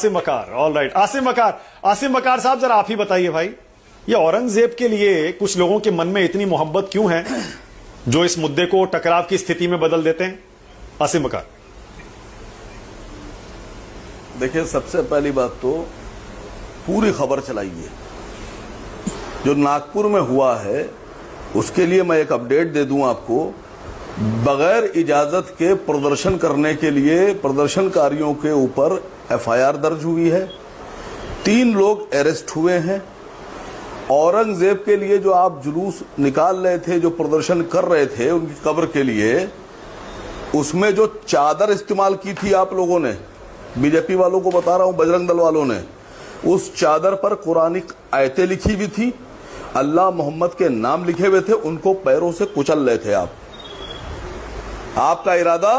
आसिम वकार, all right. Asim वकार साहब, जरा आप ही बताइए भाई, ये औरंगजेब के लिए कुछ लोगों के मन में इतनी मोहब्बत क्यों है जो इस मुद्दे को टकराव की स्थिति में बदल देते हैं? आसिम वकार। देखिए, सबसे पहली बात तो पूरी खबर चलाइए। जो नागपुर में हुआ है उसके लिए मैं एक अपडेट दे दूं आपको। बगैर इजाजत के प्रदर्शन करने के लिए प्रदर्शनकारियों के ऊपर एफआईआर दर्ज हुई है। 3 लोग अरेस्ट हुए हैं। औरंगजेब के लिए जो आप जुलूस निकाल रहे थे, जो प्रदर्शन कर रहे थे उनकी कब्र के लिए, उसमें जो चादर इस्तेमाल की थी आप लोगों ने, बीजेपी वालों को बता रहा हूं, बजरंग दल वालों ने, उस चादर पर कुरानिक आयतें लिखी हुई थी, अल्लाह मोहम्मद के नाम लिखे हुए थे। उनको पैरों से कुचल रहे थे आप। आपका इरादा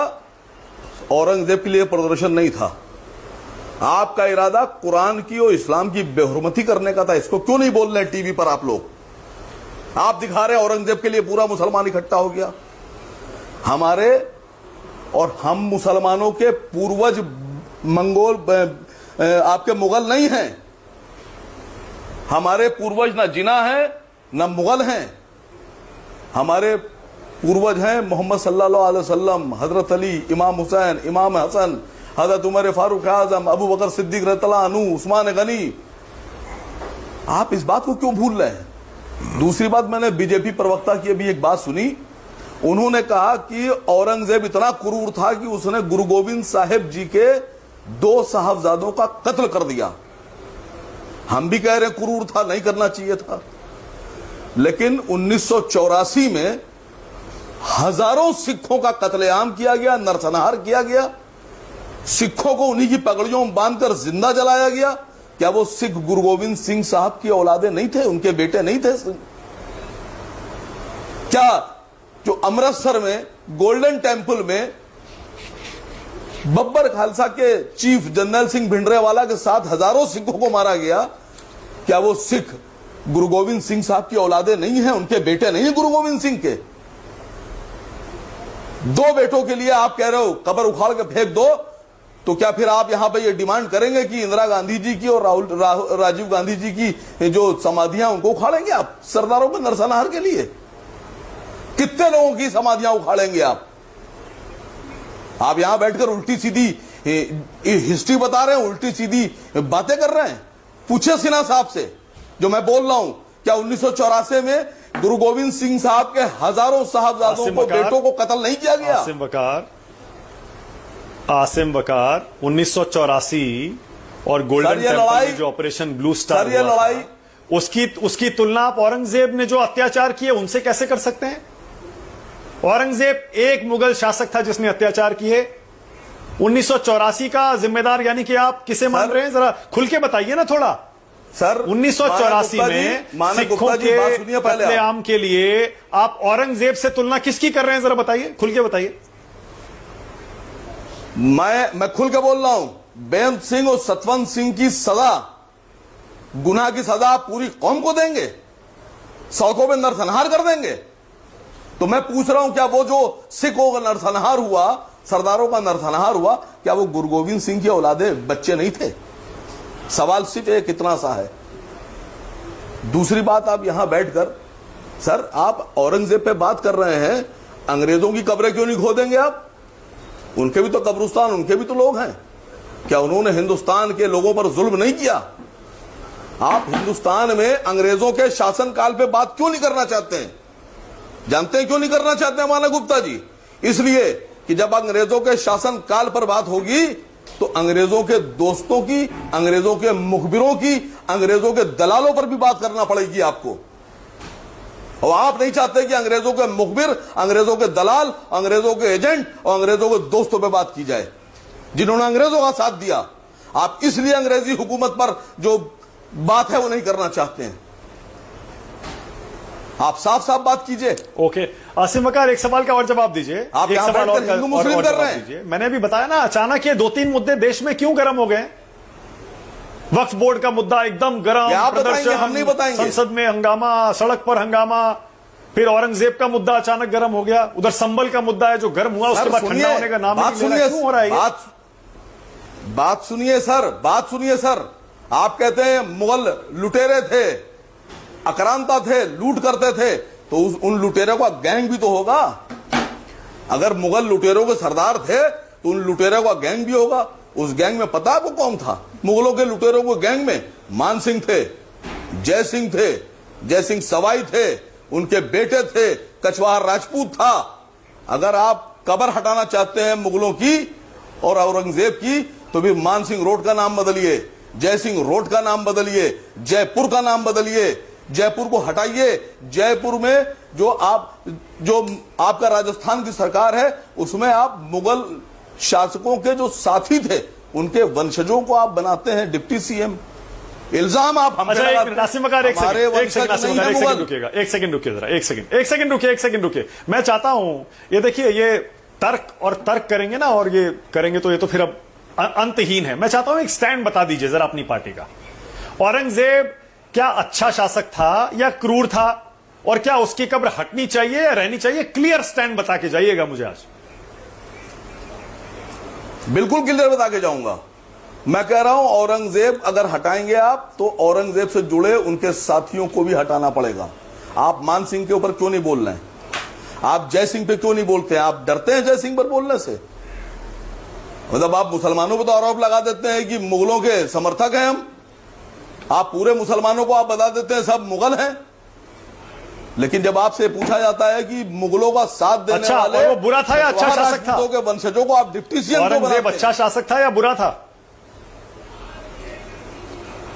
औरंगजेब के लिए प्रदर्शन नहीं था। आपका इरादा कुरान की और इस्लाम की बेहुरमती करने का था। इसको क्यों नहीं बोल रहे टीवी पर आप लोग? आप दिखा रहे औरंगजेब के लिए पूरा मुसलमान इकट्ठा हो गया। हमारे और हम मुसलमानों के पूर्वज मंगोल आपके मुगल नहीं हैं। हमारे पूर्वज ना जिना है ना मुगल हैं। हमारे पूर्वज हैं मोहम्मद सल्लल्लाहु अलैहि वसल्लम, हजरत अली, इमाम हुसैन, इमाम हसन, हजरत उमर फारूक आजम, अबू बकर सिद्दीक रज़ियल्लाहु अन्हु, उस्मान गनी। आप इस बात को क्यों भूल रहे हैं? दूसरी बात, मैंने बीजेपी प्रवक्ता की अभी एक बात सुनी। उन्होंने कहा कि औरंगजेब इतना क्रूर था कि उसने गुरु गोविंद साहिब जी के 2 साहबजादों का कत्ल कर दिया। हम भी कह रहे हैं क्रूर था, नहीं करना चाहिए था। लेकिन 1984 में हजारों सिखों का कत्लेआम किया गया, नरसंहार किया गया। सिखों को उन्हीं की पगड़ियों में बांधकर जिंदा जलाया गया। क्या वो सिख गुरु गोविंद सिंह साहब की औलादे नहीं थे? उनके बेटे नहीं थे? क्या जो अमृतसर में गोल्डन टेंपल में बब्बर खालसा के चीफ जनरल सिंह भिंडरेवाला के साथ हजारों सिखों को मारा गया, क्या वो सिख गुरु गोविंद सिंह साहब की औलादे नहीं है? उनके बेटे नहीं है गुरु गोविंद सिंह के? 2 बेटों के लिए आप कह रहे हो कब्र उखाड़ के फेंक दो, तो क्या फिर आप यहां पे ये डिमांड करेंगे कि इंदिरा गांधी जी की और राजीव गांधी जी की जो समाधियां उनको उखाड़ेंगे आप सरदारों के नरसंहार के लिए? कितने लोगों की समाधियां उखाड़ेंगे आप? आप यहां बैठकर उल्टी सीधी हिस्ट्री बता रहे हैं, उल्टी सीधी बातें कर रहे हैं। पूछे सिन्हा साहब से जो मैं बोल रहा हूं, क्या 1984 में गुरु गोविंद सिंह साहब के हजारों साहबजादों को, बेटों को कत्ल नहीं किया गया? आसिम वकार 1984 और गोल्डन टेंपल में जो ऑपरेशन ब्लू स्टार हुआ, लड़ाई उसकी तुलना आप औरंगजेब ने जो अत्याचार किए उनसे कैसे कर सकते हैं? औरंगजेब एक मुगल शासक था जिसने अत्याचार किए। 1984 का जिम्मेदार यानी कि आप किसे मान रहे हैं? जरा खुल के बताइए ना थोड़ा। सर, 1984 में सिखों के कत्लेआम के लिए आप औरंगजेब से तुलना किसकी कर रहे हैं? जरा बताइए, खुल के बताइए। मैं खुल के बोल रहा हूं। बेअंत सिंह और सतवंत सिंह की सजा, गुनाह की सजा पूरी कौम को देंगे? सड़कों में नरसंहार कर देंगे? तो मैं पूछ रहा हूं, क्या वो जो सिखों का नरसंहार हुआ, सरदारों का नरसंहार हुआ, क्या वो गुरु गोविंद सिंह की औलादे बच्चे नहीं थे? सवाल सिर्फ एक इतना सा है। दूसरी बात, आप यहां बैठकर, सर आप औरंगजेब पे बात कर रहे हैं, अंग्रेजों की कब्रें क्यों नहीं खोदेंगे आप? उनके भी तो कब्रिस्तान, उनके भी तो लोग हैं। क्या उन्होंने हिंदुस्तान के लोगों पर जुल्म नहीं किया? आप हिंदुस्तान में अंग्रेजों के शासनकाल पे बात क्यों नहीं करना चाहते हैं? जानते हैं क्यों नहीं करना चाहते हैं माना गुप्ता जी? इसलिए कि जब अंग्रेजों के शासनकाल पर बात होगी तो अंग्रेजों के दोस्तों की, अंग्रेजों के मुखबिरों की, अंग्रेजों के दलालों पर भी बात करना पड़ेगी आपको। और आप नहीं चाहते कि अंग्रेजों के मुखबिर, अंग्रेजों के दलाल, अंग्रेजों के एजेंट और अंग्रेजों के दोस्तों पे बात की जाए जिन्होंने अंग्रेजों का साथ दिया। आप इसलिए अंग्रेजी हुकूमत पर जो बात है वो नहीं करना चाहते हैं। आप साफ साफ बात कीजिए। ओके आसिम वकार, एक सवाल का और जवाब दीजिए। आप एक सवाल और हिंदू मुस्लिम कर रहे हैं। मैंने भी बताया ना, अचानक ये 2-3 मुद्दे देश में क्यों गर्म हो गए? वक्फ बोर्ड का मुद्दा एकदम गर्म, प्रदर्शन, हम नहीं बताएंगे। संसद में हंगामा, सड़क पर हंगामा, फिर औरंगजेब का मुद्दा अचानक गर्म हो गया। उधर संबल का मुद्दा है जो गर्म हुआ, उसके बाद ठंडा होने का नाम नहीं ले रहा। क्यों हो रहा है? बात सुनिए सर, बात सुनिए सर। आप कहते हैं मुगल लुटेरे थे, आक्रांता थे, लूट करते थे, तो उन लुटेरों का गैंग भी तो होगा। अगर मुगल लुटेरों के सरदार थे तो उन लुटेरों का गैंग भी होगा। उस गैंग में पता आपको कौन था? मुगलों के लुटेरों के गैंग में मान सिंह थे, जय सिंह थे, जय सिंह सवाई थे, उनके बेटे थे, कछवाहा राजपूत था। अगर आप कब्र हटाना चाहते हैं मुगलों की और औरंगजेब की, तो भी मान सिंह रोड का नाम बदलिए, जय सिंह रोड का नाम बदलिए, जयपुर का नाम बदलिए, जयपुर को हटाइए। जयपुर में जो आपका राजस्थान की सरकार है, उसमें आप मुगल शासकों के जो साथी थे, उनके वंशजों को आप बनाते हैं डिप्टी सीएम। इल्जाम आप हम अच्छा, नासिम वकार, एक सेकंड रुकिएगा, एक सेकंड रुकिए जरा, एक सेकंड रुकिए। मैं चाहता हूं, ये देखिए, ये तर्क करेंगे ना, और ये करेंगे तो ये तो फिर अब अंतहीन है। मैं चाहता हूं एक स्टैंड बता दीजिए जरा अपनी पार्टी का। औरंगजेब क्या अच्छा शासक था या क्रूर था, और क्या उसकी कब्र हटनी चाहिए या रहनी चाहिए? क्लियर स्टैंड बता के जाइएगा मुझे आज। बिल्कुल क्लियर बता के जाऊंगा। मैं कह रहा हूं औरंगजेब अगर हटाएंगे आप, तो औरंगजेब से जुड़े उनके साथियों को भी हटाना पड़ेगा। आप मान सिंह के ऊपर क्यों नहीं बोल रहे हैं? आप जय सिंह पे क्यों नहीं बोलते हैं? आप डरते हैं जय सिंह पर बोलने से? मतलब आप मुसलमानों पर तो आरोप लगा देते हैं कि मुगलों के समर्थक हैं हम। आप पूरे मुसलमानों को आप बता देते हैं सब मुगल हैं। लेकिन जब आपसे पूछा जाता है कि मुगलों का साथ देने वाले, और वो बुरा था या अच्छा शासक था? के वंशजों को आप डिप्टी सीएम क्यों बनाते हैं? औरंगजेब अच्छा शासक था या बुरा था?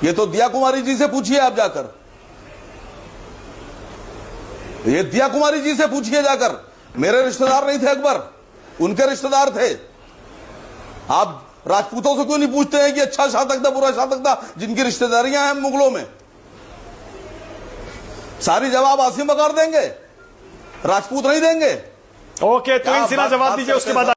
ये तो दिया कुमारी जी से पूछिए आप जाकर, ये दिया कुमारी जी से पूछिए जाकर। मेरे रिश्तेदार नहीं थे अकबर, उनके रिश्तेदार थे। आप राजपूतों से क्यों नहीं पूछते हैं कि अच्छा शासक था बुरा शासक था, जिनकी रिश्तेदारियां हैं मुगलों में? सारी जवाब आसिम बकार देंगे, राजपूत नहीं देंगे। ओके, तो इन सिरा जवाब दीजिए, उसके बाद